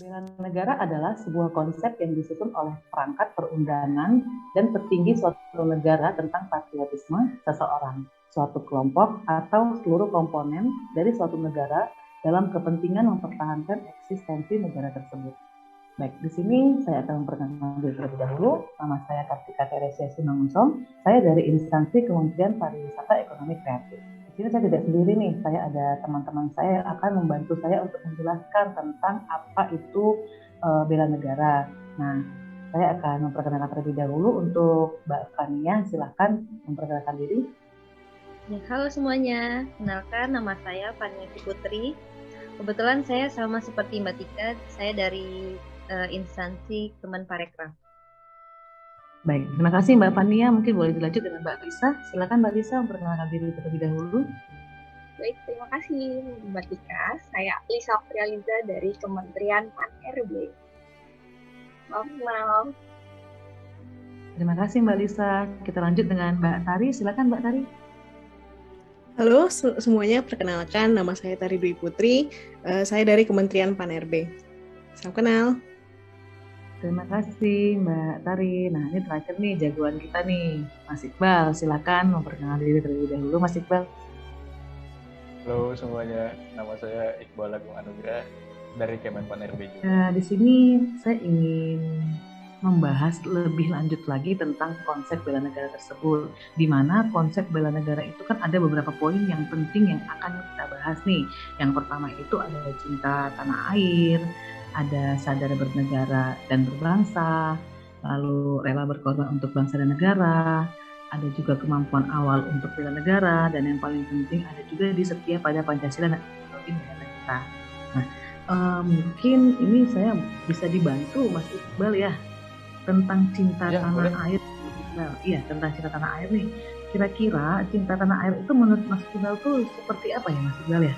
Bela negara adalah sebuah konsep yang disusun oleh perangkat perundangan dan petinggi suatu negara tentang patriotisme seseorang, suatu kelompok, atau seluruh komponen dari suatu negara dalam kepentingan mempertahankan eksistensi negara tersebut. Baik, di sini saya akan memperkenalkan diri terlebih dahulu. Nama saya Kartika Teresia Simangunsom. Saya dari instansi Kementerian Pariwisata Ekonomi Kreatif. Di sini saya tidak sendiri nih, saya ada teman-teman saya yang akan membantu saya untuk menjelaskan tentang apa itu bela negara. Nah, saya akan memperkenalkan terlebih dahulu untuk Mbak Fania. Silahkan memperkenalkan diri. Ya, halo semuanya, kenalkan nama saya Fania Putri. Kebetulan saya sama seperti Mbak Tika, saya dari instansi Kemenparekraf. Baik, terima kasih Mbak Fania. Mungkin boleh dilanjut dengan Mbak Lisa. Silakan Mbak Lisa memperkenalkan diri terlebih dahulu. Baik, terima kasih Mbak Tika. Saya Lisa Prializa dari Kementerian PAN-RB. Maaf. Terima kasih Mbak Lisa. Kita lanjut dengan Mbak Tari. Silakan Mbak Tari. Halo semuanya, perkenalkan nama saya Tari Dwi Putri. Saya dari Kementerian PAN-RB. Salam kenal. Terima kasih Mbak Tari. Nah, ini terakhir nih jagoan kita nih, Mas Iqbal. Silakan memperkenalkan diri terlebih dahulu, Mas Iqbal. Halo semuanya, nama saya Iqbal Agung Anugrah dari Kemenpan-RB juga. Nah, di sini saya ingin membahas lebih lanjut lagi tentang konsep bela negara tersebut, di mana konsep bela negara itu kan ada beberapa poin yang penting yang akan kita bahas nih. Yang pertama itu ada cinta tanah air, ada sadar bernegara dan berbangsa, lalu rela berkorban untuk bangsa dan negara, ada juga kemampuan awal untuk bela negara, dan yang paling penting ada juga di setia pada Pancasila dan ideologi negara kita. Nah, mungkin ini saya bisa dibantu Mas Iqbal ya tentang cinta tanah boleh. Air. Iya, tentang cinta tanah air nih. Kira-kira cinta tanah air itu menurut Mas Iqbal tuh seperti apa ya Mas Iqbal ya?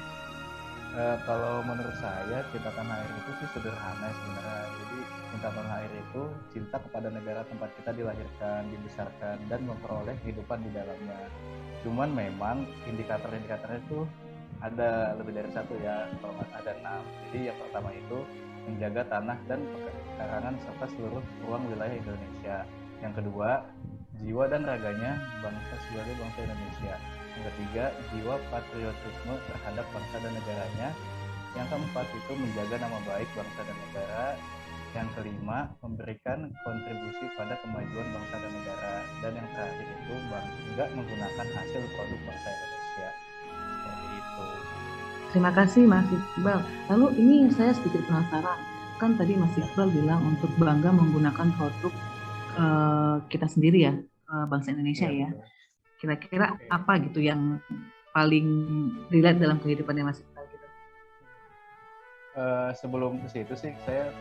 Kalau menurut saya cinta tanah air itu sih sederhana sebenarnya. Jadi cinta tanah air itu cinta kepada negara tempat kita dilahirkan, dibesarkan, dan memperoleh kehidupan di dalamnya. Cuman memang indikator-indikatornya itu ada lebih dari satu ya, kalau ada 6. Jadi yang pertama itu menjaga tanah dan pekarangan serta seluruh ruang wilayah Indonesia. Yang kedua, jiwa dan raganya bangsa sebagai bangsa Indonesia. Yang ketiga, jiwa patriotisme terhadap bangsa dan negaranya. Yang keempat itu menjaga nama baik bangsa dan negara. Yang kelima, memberikan kontribusi pada kemajuan bangsa dan negara. Dan yang terakhir itu bangga menggunakan hasil produk bangsa Indonesia. Seperti itu. Terima kasih Mas Iqbal. Lalu ini saya sedikit penasaran. Kan tadi Mas Iqbal bilang untuk bangga menggunakan produk kita sendiri ya, bangsa Indonesia ya. Kira-kira apa gitu yang paling relate dalam kehidupannya Mas Iqbal gitu? Sebelum ke situ sih saya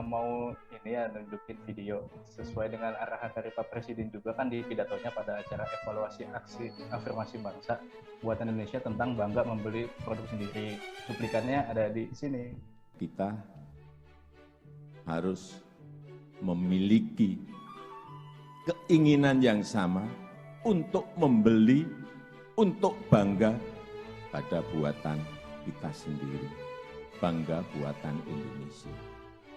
mau ini ya nunjukin video sesuai dengan arahan dari Pak Presiden juga kan di pidatonya pada acara evaluasi aksi afirmasi bangsa buatan Indonesia tentang bangga membeli produk sendiri. Cuplikannya ada di sini. Kita harus memiliki keinginan yang sama untuk membeli, untuk bangga pada buatan kita sendiri. Bangga buatan Indonesia.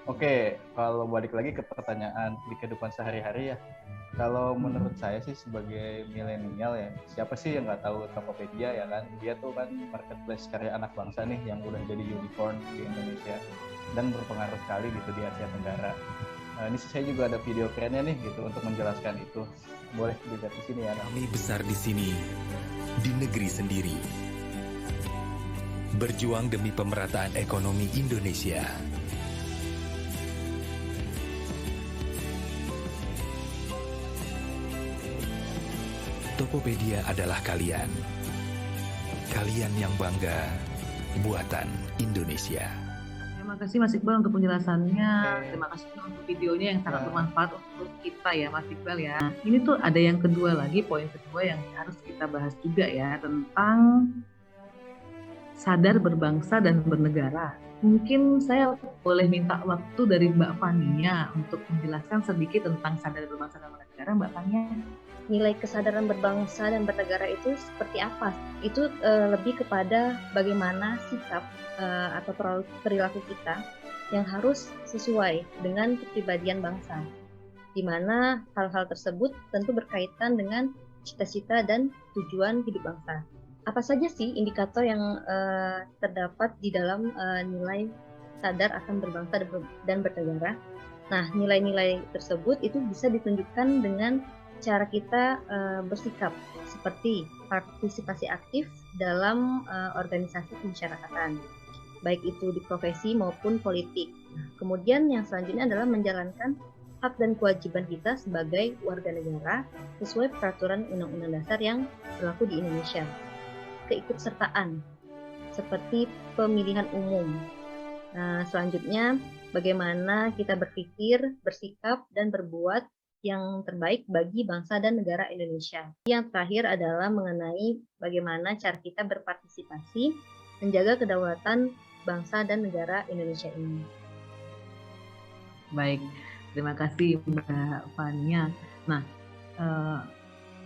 Oke, kalau balik lagi ke pertanyaan di kehidupan sehari-hari ya. Kalau menurut saya sih sebagai milenial ya, siapa sih yang nggak tahu Tokopedia ya kan? Dia tuh kan marketplace karya anak bangsa nih yang udah jadi unicorn di Indonesia dan berpengaruh sekali gitu di Asia Tenggara. Ini saya juga ada video kerennya nih gitu untuk menjelaskan itu. Boleh dilihat di sini ya. Kami besar di sini, di negeri sendiri. Berjuang demi pemerataan ekonomi Indonesia. Tokopedia adalah kalian. Kalian yang bangga, buatan Indonesia. Terima kasih Mas Iqbal untuk penjelasannya. Terima kasih untuk videonya yang sangat bermanfaat untuk kita ya Mas Iqbal ya. Ini tuh ada yang kedua lagi, poin kedua yang harus kita bahas juga ya, tentang sadar berbangsa dan bernegara. Mungkin saya boleh minta waktu dari Mbak Fania untuk menjelaskan sedikit tentang sadar berbangsa dan bernegara, Mbak Fania. Nilai kesadaran berbangsa dan bernegara itu seperti apa? Itu lebih kepada bagaimana sikap atau perilaku kita yang harus sesuai dengan kepribadian bangsa, di mana hal-hal tersebut tentu berkaitan dengan cita-cita dan tujuan hidup bangsa. Apa saja sih indikator yang terdapat di dalam nilai sadar akan berbangsa dan bernegara? Nah, nilai-nilai tersebut itu bisa ditunjukkan dengan cara kita bersikap, seperti partisipasi aktif dalam organisasi kemasyarakatan, baik itu di profesi maupun politik. Nah, kemudian yang selanjutnya adalah menjalankan hak dan kewajiban kita sebagai warga negara sesuai peraturan Undang-Undang Dasar yang berlaku di Indonesia. Keikutsertaan, seperti pemilihan umum. Nah, selanjutnya bagaimana kita berpikir, bersikap, dan berbuat yang terbaik bagi bangsa dan negara Indonesia. Yang terakhir adalah mengenai bagaimana cara kita berpartisipasi menjaga kedaulatan bangsa dan negara Indonesia ini. Baik, terima kasih Mbak Fania. Nah,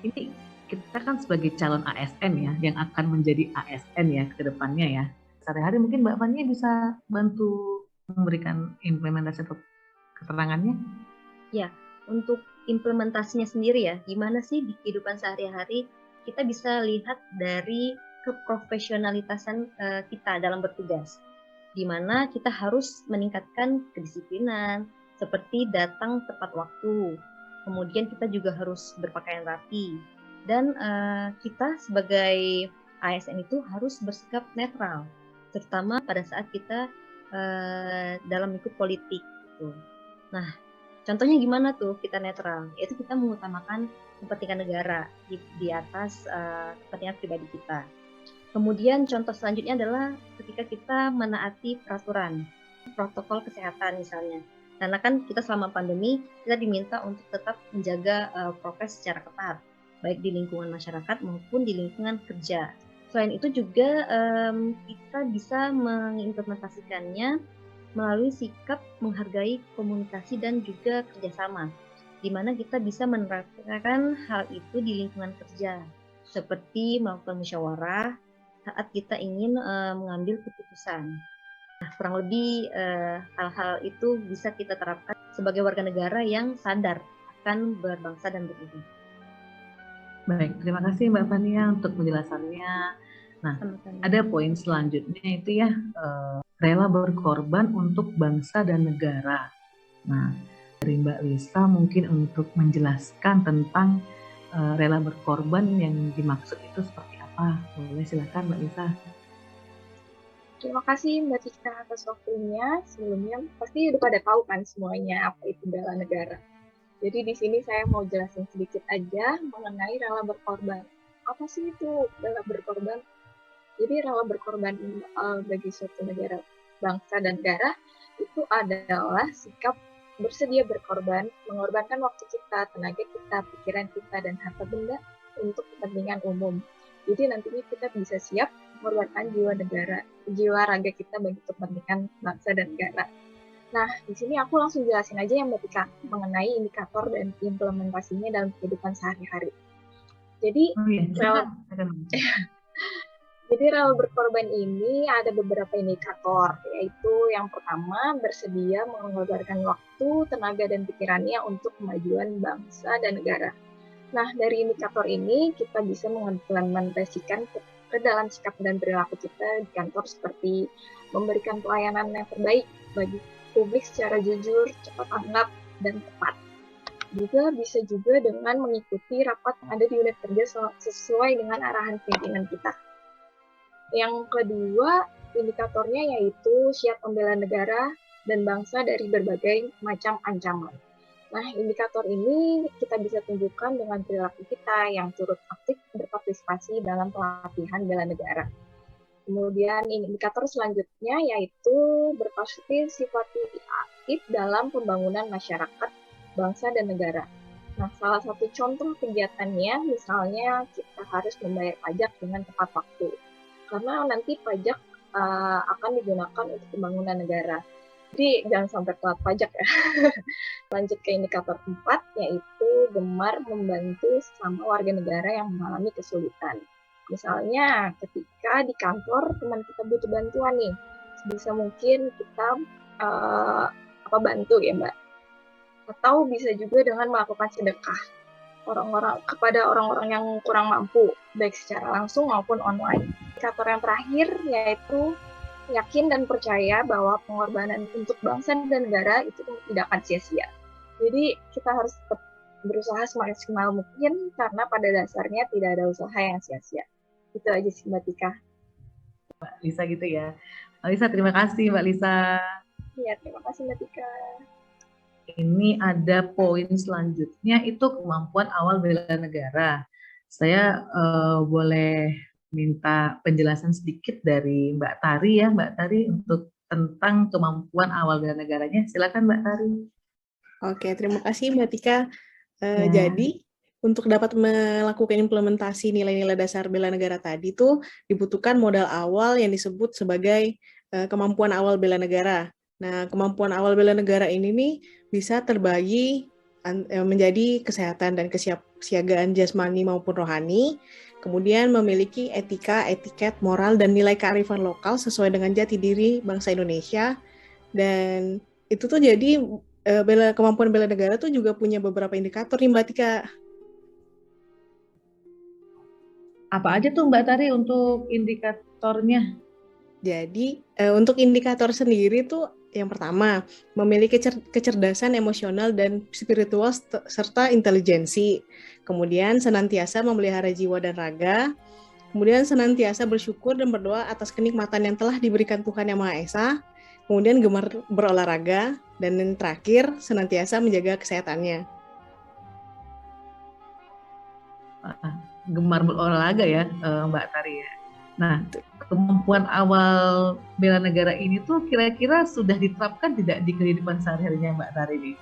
ini kita kan sebagai calon ASN ya, yang akan menjadi ASN ya ke depannya ya. Sehari-hari mungkin Mbak Fania bisa bantu memberikan implementasi untuk keterangannya? Ya, untuk implementasinya sendiri ya, gimana sih di kehidupan sehari-hari kita bisa lihat dari keprofesionalitasan kita dalam bertugas, di mana kita harus meningkatkan kedisiplinan, seperti datang tepat waktu, kemudian kita juga harus berpakaian rapi, dan kita sebagai ASN itu harus bersikap netral, terutama pada saat kita dalam ikut politik gitu. Nah, contohnya gimana tuh kita netral? Yaitu kita mengutamakan kepentingan negara di atas kepentingan pribadi kita. Kemudian contoh selanjutnya adalah ketika kita menaati peraturan, protokol kesehatan misalnya. Karena kan kita selama pandemi, kita diminta untuk tetap menjaga prokes secara ketat, baik di lingkungan masyarakat maupun di lingkungan kerja. Selain itu juga kita bisa mengimplementasikannya melalui sikap menghargai komunikasi dan juga kerjasama, di mana kita bisa menerapkan hal itu di lingkungan kerja, seperti melakukan musyawarah saat kita ingin mengambil keputusan. Nah, kurang lebih hal-hal itu bisa kita terapkan sebagai warga negara yang sadar akan berbangsa dan bernegara. Baik, terima kasih Mbak Fania untuk penjelasannya. Nah, ada poin selanjutnya itu ya, rela berkorban untuk bangsa dan negara. Nah, dari Mbak Lisa mungkin untuk menjelaskan tentang rela berkorban yang dimaksud itu seperti apa. Boleh silakan Mbak Lisa. Terima kasih Mbak Tika atas waktunya. Sebelumnya pasti udah pada tahu kan semuanya apa itu bela negara. Jadi di sini saya mau jelasin sedikit aja mengenai rela berkorban. Apa sih itu rela berkorban? Jadi rela berkorban bagi suatu negara, bangsa dan negara itu adalah sikap bersedia berkorban, mengorbankan waktu kita, tenaga kita, pikiran kita, dan harta benda untuk kepentingan umum. Jadi nantinya kita bisa siap mengorbankan jiwa raga kita bagi kepentingan bangsa dan negara. Nah, di sini aku langsung jelasin aja yang Mbak Tika mengenai indikator dan implementasinya dalam kehidupan sehari-hari. Jadi, rela berkorban ini ada beberapa indikator, yaitu yang pertama bersedia mengorbankan waktu, tenaga, dan pikirannya untuk kemajuan bangsa dan negara. Nah, dari indikator ini kita bisa mengimplementasikan ke dalam sikap dan perilaku kita di kantor, seperti memberikan pelayanan yang terbaik bagi publik secara jujur, cepat tanggap, dan tepat. Juga bisa juga dengan mengikuti rapat yang ada di unit kerja sesuai dengan arahan pimpinan kita. Yang kedua, indikatornya yaitu siap membela negara dan bangsa dari berbagai macam ancaman. Nah, indikator ini kita bisa tunjukkan dengan perilaku kita yang turut aktif berpartisipasi dalam pelatihan bela negara. Kemudian indikator selanjutnya yaitu berpartisipasi aktif dalam pembangunan masyarakat, bangsa, dan negara. Nah, salah satu contoh kegiatannya misalnya kita harus membayar pajak dengan tepat waktu. Karena nanti pajak akan digunakan untuk pembangunan negara. Jadi jangan sampai telat pajak ya. Lanjut ke indikator 4 yaitu gemar membantu sesama warga negara yang mengalami kesulitan. Misalnya ketika di kantor teman kita butuh bantuan nih, sebisa mungkin kita bantu ya Mbak. Atau bisa juga dengan melakukan sedekah kepada orang-orang yang kurang mampu, baik secara langsung maupun online. Indikator yang terakhir yaitu yakin dan percaya bahwa pengorbanan untuk bangsa dan negara itu tidak akan sia-sia. Jadi kita harus tetap berusaha semaksimal mungkin karena pada dasarnya tidak ada usaha yang sia-sia. Itu aja sih Mbak Tika. Mbak Lisa gitu ya. Mbak Lisa, terima kasih Mbak Lisa. Iya, terima kasih Mbak Tika. Ini ada poin selanjutnya, itu kemampuan awal bela negara. Saya boleh minta penjelasan sedikit dari Mbak Tari ya, Mbak Tari, untuk tentang kemampuan awal bela negaranya. Silakan Mbak Tari. Oke, terima kasih Mbak Tika. Jadi, untuk dapat melakukan implementasi nilai-nilai dasar bela negara tadi tuh dibutuhkan modal awal yang disebut sebagai kemampuan awal bela negara. Nah, kemampuan awal bela negara ini nih bisa terbagi menjadi kesehatan dan kesiapsiagaan jasmani maupun rohani, kemudian memiliki etika, etiket, moral, dan nilai kearifan lokal sesuai dengan jati diri bangsa Indonesia. Dan itu tuh jadi kemampuan bela negara tuh juga punya beberapa indikator nih Mbak Tika. Apa aja tuh Mbak Tari untuk indikatornya? Jadi untuk indikator sendiri tuh yang pertama, memiliki kecerdasan emosional dan spiritual serta intelijensi. Kemudian senantiasa memelihara jiwa dan raga. Kemudian senantiasa bersyukur dan berdoa atas kenikmatan yang telah diberikan Tuhan Yang Maha Esa. Kemudian gemar berolahraga. Dan yang terakhir, senantiasa menjaga kesehatannya. Gemar berolahraga ya Mbak Tari ya. Nah, kemampuan awal bela negara ini tuh kira-kira sudah diterapkan tidak di kehidupan sehari-harinya Mbak Tari ini?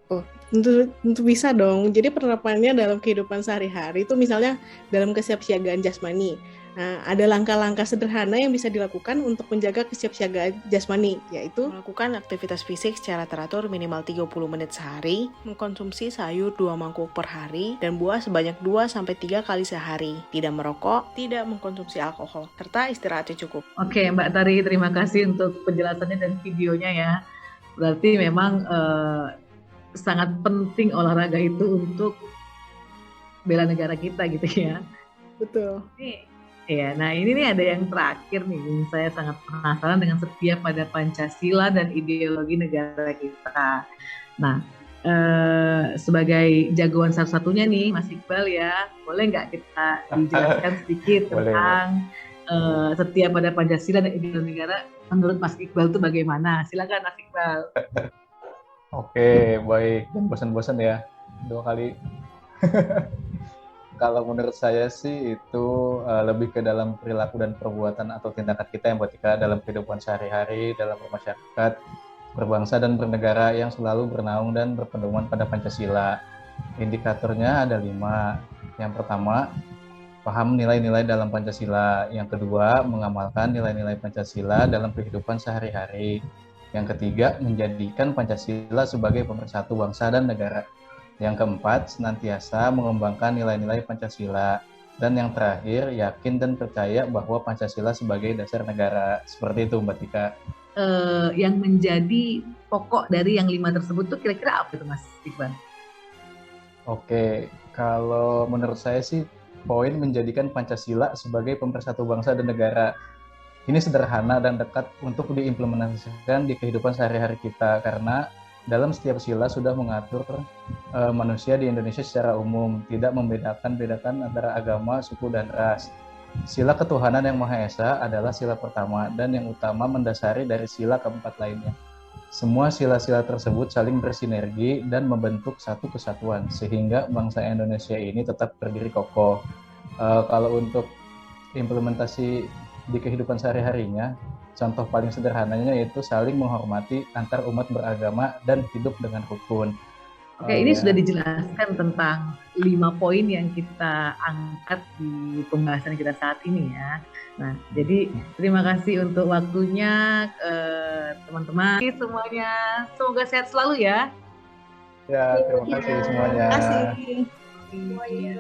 Oh, tentu bisa dong. Jadi penerapannya dalam kehidupan sehari-hari itu misalnya dalam kesiapsiagaan jasmani. Nah, ada langkah-langkah sederhana yang bisa dilakukan untuk menjaga kesiapsiagaan jasmani, yaitu melakukan aktivitas fisik secara teratur minimal 30 menit sehari, mengkonsumsi sayur 2 mangkuk per hari, dan buah sebanyak 2-3 kali sehari, tidak merokok, tidak mengkonsumsi alkohol, serta istirahatnya cukup. Oke, Mbak Tari, terima kasih untuk penjelasannya dan videonya ya. Berarti memang sangat penting olahraga itu untuk bela negara kita gitu ya. Betul. Iya, nah ini nih ada yang terakhir nih, saya sangat penasaran dengan setia pada Pancasila dan ideologi negara kita. Nah, sebagai jagoan satu-satunya nih, Mas Iqbal ya, boleh nggak kita dijelaskan sedikit tentang setia pada Pancasila dan ideologi negara menurut Mas Iqbal itu bagaimana? Silakan Mas Iqbal. Oke, baik. Dan bosan-bosan ya, 2 kali. Kalau menurut saya sih itu lebih ke dalam perilaku dan perbuatan atau tindakan kita yang buat kita dalam kehidupan sehari-hari, dalam bermasyarakat, berbangsa dan bernegara yang selalu bernaung dan berpedoman pada Pancasila. Indikatornya ada 5. Yang pertama, paham nilai-nilai dalam Pancasila. Yang kedua, mengamalkan nilai-nilai Pancasila dalam kehidupan sehari-hari. Yang ketiga, menjadikan Pancasila sebagai pemersatu bangsa dan negara. Yang keempat, senantiasa mengembangkan nilai-nilai Pancasila. Dan yang terakhir, yakin dan percaya bahwa Pancasila sebagai dasar negara. Seperti itu Mbak Tika. Yang menjadi pokok dari yang 5 tersebut tuh kira-kira apa itu Mas Iqbal? Oke, kalau menurut saya sih poin menjadikan Pancasila sebagai pemersatu bangsa dan negara. Ini sederhana dan dekat untuk diimplementasikan di kehidupan sehari-hari kita karena dalam setiap sila sudah mengatur manusia di Indonesia secara umum, tidak membedakan antara agama, suku, dan ras. Sila ketuhanan yang Maha Esa adalah sila pertama dan yang utama mendasari dari sila keempat lainnya. Semua sila-sila tersebut saling bersinergi dan membentuk satu kesatuan, sehingga bangsa Indonesia ini tetap berdiri kokoh. Kalau untuk implementasi di kehidupan sehari-harinya, contoh paling sederhananya yaitu saling menghormati antar umat beragama dan hidup dengan rukun. Oke, ini sudah dijelaskan tentang 5 poin yang kita angkat di pembahasan kita saat ini ya. Nah, jadi terima kasih untuk waktunya teman-teman semuanya. Semoga sehat selalu ya. Ya, terima kasih semuanya. Terima kasih. Semuanya.